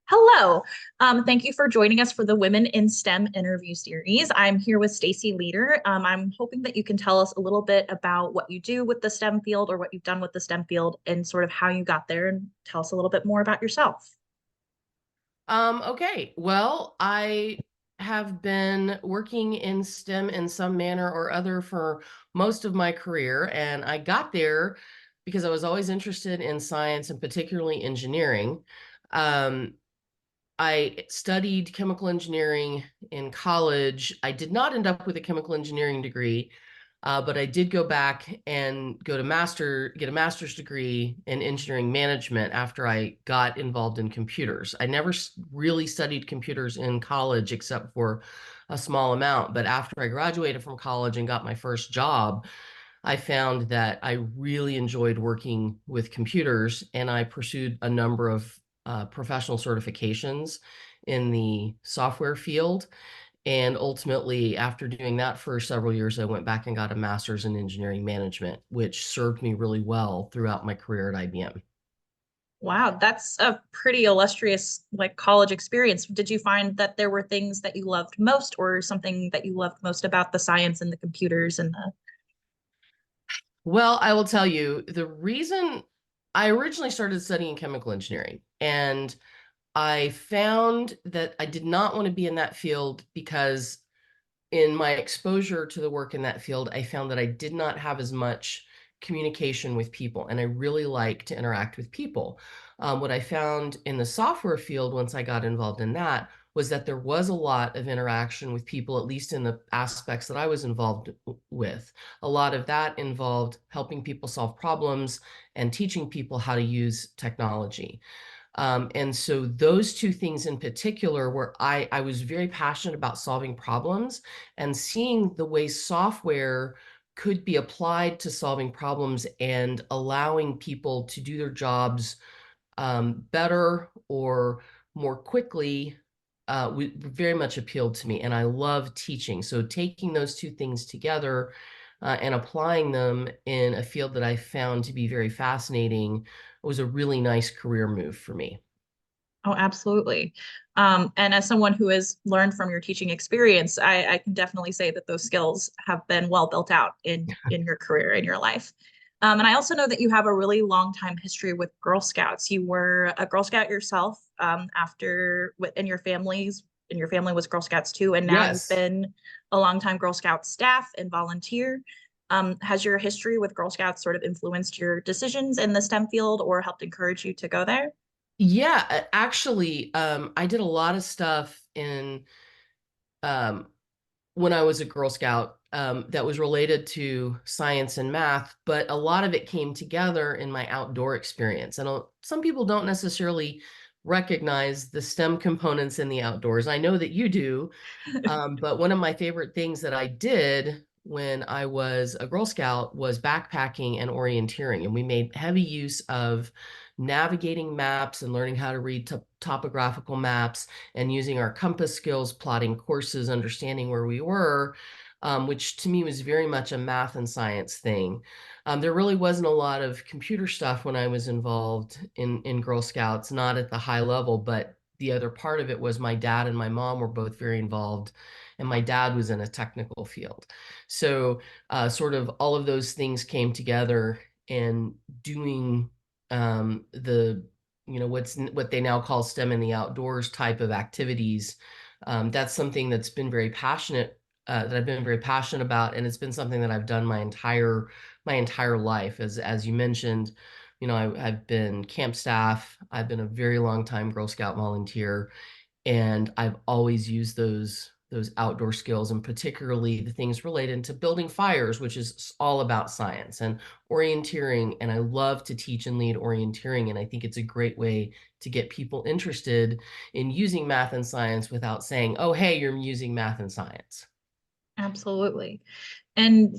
Hello. Thank you for joining us for the Women in STEM interview series. I'm here with Stacy Leader. I'm hoping that you can tell us a little bit about what you do with the STEM field or what you've done with the STEM field and sort of how you got there and tell us a little bit more about yourself. Okay. Well, I have been working in STEM in some manner or other for most of my career, and I got there because I was always interested in science and particularly engineering. Um, I studied chemical engineering in college. I did not end up with a chemical engineering degree, but I did go back and get a master's degree in engineering management after I got involved in computers. I never really studied computers in college except for a small amount, but after I graduated from college and got my first job, I found that I really enjoyed working with computers, and I pursued a number of professional certifications in the software field. And ultimately, after doing that for several years, I went back and got a master's in engineering management, which served me really well throughout my career at IBM. Wow, that's a pretty illustrious college experience. Did you find that there were things that you loved most or something that you loved most about the science and the computers and the Well, I will tell you the reason I originally started studying chemical engineering, and I found that I did not want to be in that field because in my exposure to the work in that field, I found that I did not have as much communication with people, and I really like to interact with people. What I found in the software field once I got involved in that was that there was a lot of interaction with people, at least in the aspects that I was involved with. A lot of that involved helping people solve problems and teaching people how to use technology. And so those two things in particular, where I was very passionate about solving problems and seeing the way software could be applied to solving problems and allowing people to do their jobs better or more quickly, very much appealed to me. And I love teaching. So taking those two things together and applying them in a field that I found to be very fascinating was a really nice career move for me. Oh, absolutely. And as someone who has learned from your teaching experience, I can definitely say that those skills have been well built out in your career, in your life. And I also know that you have a really long time history with Girl Scouts. You were a Girl Scout yourself and your family was Girl Scouts too, and now you've Yes. been a longtime Girl Scout staff and volunteer. Has your history with Girl Scouts sort of influenced your decisions in the STEM field or helped encourage you to go there? Yeah, actually, I did a lot of stuff in um, when I was a Girl Scout that was related to science and math, but a lot of it came together in my outdoor experience. And some people don't necessarily recognize the STEM components in the outdoors. I know that you do, but one of my favorite things that I did when I was a Girl Scout was backpacking and orienteering. And we made heavy use of navigating maps and learning how to read topographical maps and using our compass skills, plotting courses, understanding where we were, which to me was very much a math and science thing. There really wasn't a lot of computer stuff when I was involved in Girl Scouts, not at the high level, but the other part of it was my dad and my mom were both very involved, and my dad was in a technical field. So, sort of all of those things came together, and doing the what they now call STEM in the outdoors type of activities. That's something that's been very passionate that I've been very passionate about, and it's been something that I've done my entire life. As you mentioned, I've been camp staff. I've been a very long time Girl Scout volunteer, and I've always used those outdoor skills, and particularly the things related to building fires, which is all about science, and orienteering. And I love to teach and lead orienteering, and I think it's a great way to get people interested in using math and science without saying, "Oh, hey, you're using math and science." Absolutely. And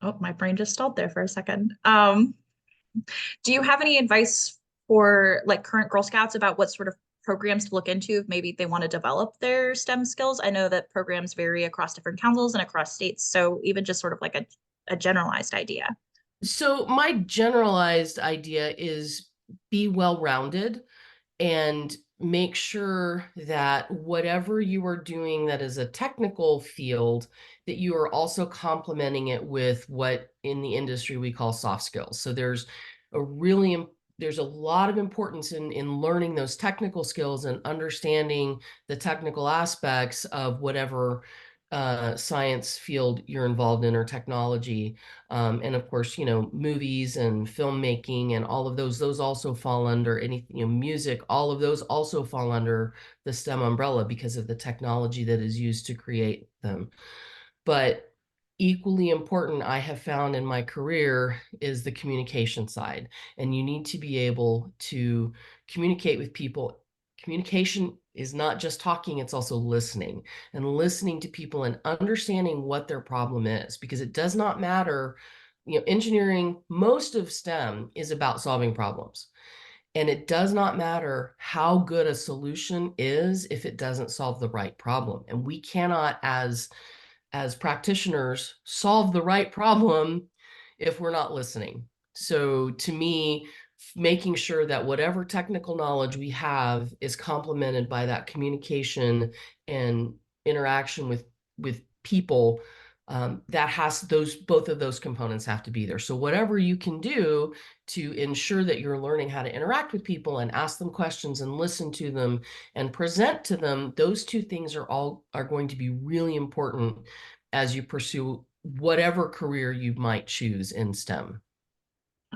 oh, my brain just stalled there for a second. Do you have any advice for current Girl Scouts about what sort of programs to look into if maybe they want to develop their STEM skills? I know that programs vary across different councils and across states, so even just sort of like a generalized idea. So my generalized idea is be well-rounded. and make sure that whatever you are doing that is a technical field, that you are also complementing it with what in the industry we call soft skills. So a really there's a lot of importance in learning those technical skills and understanding the technical aspects of whatever science field you're involved in, or technology. And of course, movies and filmmaking and all of those also fall under anything, music, all of those also fall under the STEM umbrella because of the technology that is used to create them. But equally important, I have found in my career, is the communication side. And you need to be able to communicate with people. Communication is not just talking, it's also listening, and listening to people and understanding what their problem is, because it does not matter. Engineering, most of STEM is about solving problems. And it does not matter how good a solution is if it doesn't solve the right problem. And we cannot, as practitioners, solve the right problem if we're not listening. So to me, making sure that whatever technical knowledge we have is complemented by that communication and interaction with people, that has both of those components have to be there. So whatever you can do to ensure that you're learning how to interact with people and ask them questions and listen to them and present to them, those two things are going to be really important as you pursue whatever career you might choose in STEM.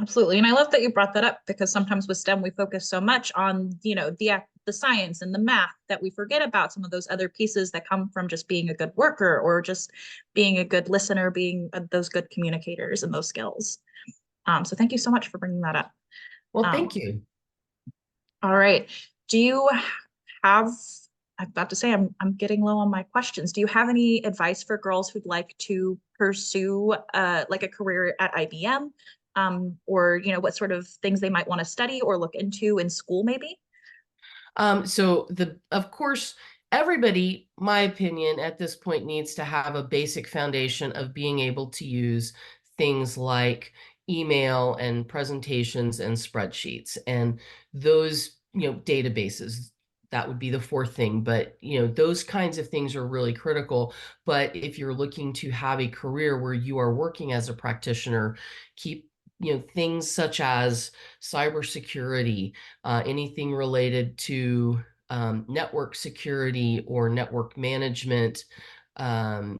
Absolutely. And I love that you brought that up, because sometimes with STEM we focus so much on, the science and the math, that we forget about some of those other pieces that come from just being a good worker, or just being a good listener, being those good communicators and those skills. So thank you so much for bringing that up. Well, Um, thank you. all right. Do you have, I'm about to say I'm getting low on my questions. Do you have any advice for girls who'd like to pursue like a career at IBM? Or what sort of things they might want to study or look into in school, maybe? So of course, everybody, my opinion, at this point needs to have a basic foundation of being able to use things like email and presentations and spreadsheets and those, databases. That would be the fourth thing, but those kinds of things are really critical. But if you're looking to have a career where you are working as a practitioner, keep, things such as cybersecurity, anything related to network security or network management, um,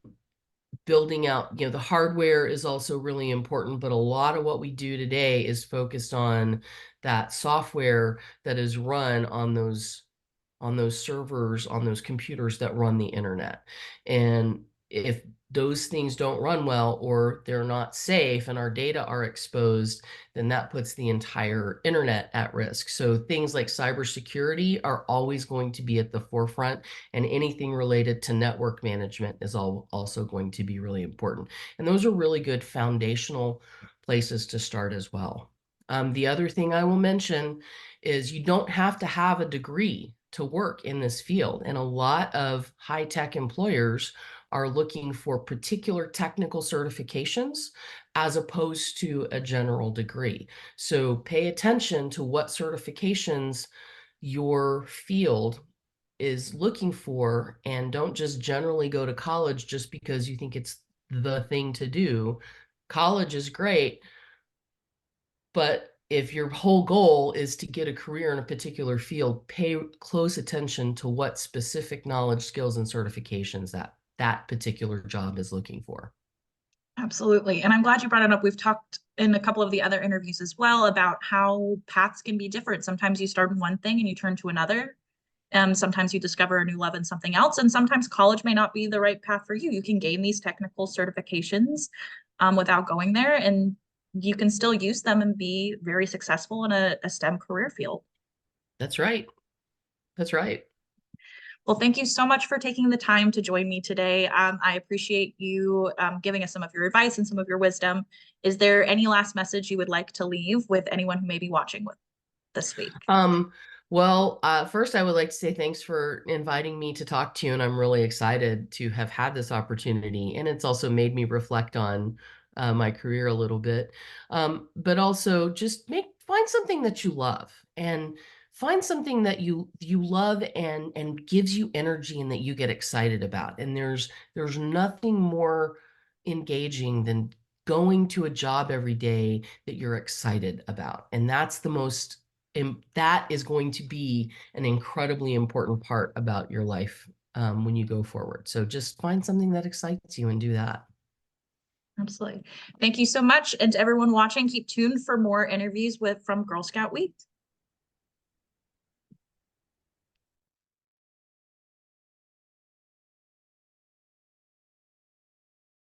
building out, the hardware is also really important, but a lot of what we do today is focused on that software that is run on those servers, on those computers that run the internet. And if those things don't run well, or they're not safe and our data are exposed, then that puts the entire internet at risk. So things like cybersecurity are always going to be at the forefront, and anything related to network management is also going to be really important. And those are really good foundational places to start as well. The other thing I will mention is you don't have to have a degree to work in this field. And a lot of high-tech employers are looking for particular technical certifications as opposed to a general degree. So pay attention to what certifications your field is looking for, and don't just generally go to college just because you think it's the thing to do. College is great, but if your whole goal is to get a career in a particular field, pay close attention to what specific knowledge, skills, and certifications that particular job is looking for. Absolutely. And I'm glad you brought it up. We've talked in a couple of the other interviews as well about how paths can be different. Sometimes you start in one thing and you turn to another. Sometimes you discover a new love in something else. And sometimes college may not be the right path for you. You can gain these technical certifications without going there, and you can still use them and be very successful in a STEM career field. That's right. That's right. Well, thank you so much for taking the time to join me today. I appreciate you giving us some of your advice and some of your wisdom. Is there any last message you would like to leave with anyone who may be watching with this week? Well, first I would like to say thanks for inviting me to talk to you, and I'm really excited to have had this opportunity. And it's also made me reflect on my career a little bit. But also just find something that you love and find something that you love and gives you energy and that you get excited about. And there's nothing more engaging than going to a job every day that you're excited about. And that's the most that is going to be an incredibly important part about your life when you go forward. So just find something that excites you and do that. Absolutely. Thank you so much. And to everyone watching, keep tuned for more interviews with from Girl Scout Week.